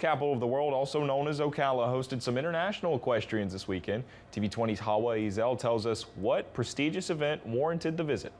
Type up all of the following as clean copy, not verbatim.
capital of the world, also known as Ocala, hosted some international equestrians this weekend. TV20's Hawa Ezel tells us what prestigious event warranted the visit.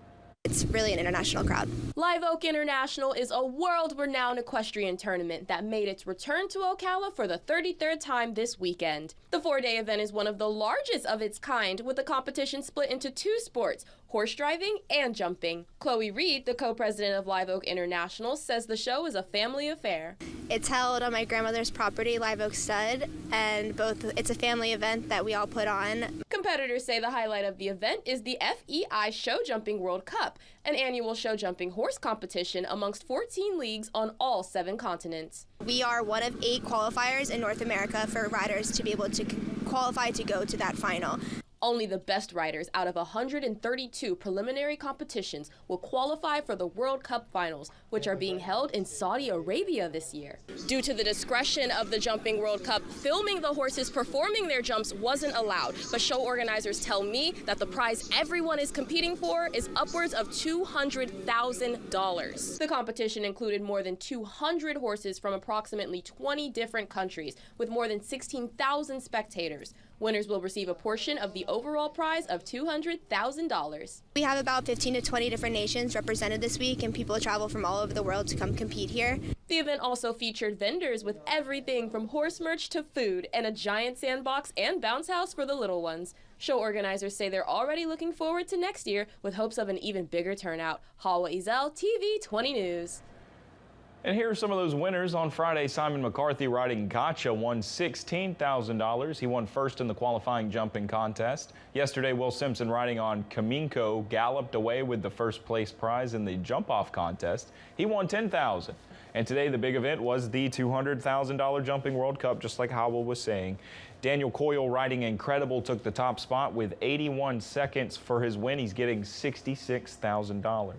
It's really an international crowd. Live Oak International is a world-renowned equestrian tournament that made its return to Ocala for the 33rd time this weekend. The four-day event is one of the largest of its kind, with the competition split into two sports, horse driving and jumping. Chloe Reed, the co-president of Live Oak International, says the show is a family affair. It's held on my grandmother's property, Live Oak Stud, and it's a family event that we all put on. Competitors say the highlight of the event is the FEI Show Jumping World Cup, an annual show jumping horse competition amongst 14 leagues on all 7 continents. We are one of 8 qualifiers in North America for riders to be able to qualify to go to that final. Only the best riders out of 132 preliminary competitions will qualify for the World Cup finals, which are being held in Saudi Arabia this year. Due to the discretion of the Jumping World Cup, filming the horses performing their jumps wasn't allowed, but show organizers tell me that the prize everyone is competing for is upwards of $200,000. The competition included more than 200 horses from approximately 20 different countries, with more than 16,000 spectators. Winners will receive a portion of the overall prize of $200,000. We have about 15 to 20 different nations represented this week, and people travel from all over the world to come compete here. The event also featured vendors with everything from horse merch to food, and a giant sandbox and bounce house for the little ones. Show organizers say they're already looking forward to next year with hopes of an even bigger turnout. Hawa Ezel, TV20 News. And here are some of those winners. On Friday, Simon McCarthy riding Gotcha won $16,000. He won first in the qualifying jumping contest. Yesterday, Will Simpson riding on Kaminko galloped away with the first place prize in the jump-off contest. He won $10,000. And today, the big event was the $200,000 Jumping World Cup, just like Howell was saying. Daniel Coyle riding Incredible took the top spot with 81 seconds for his win. He's getting $66,000.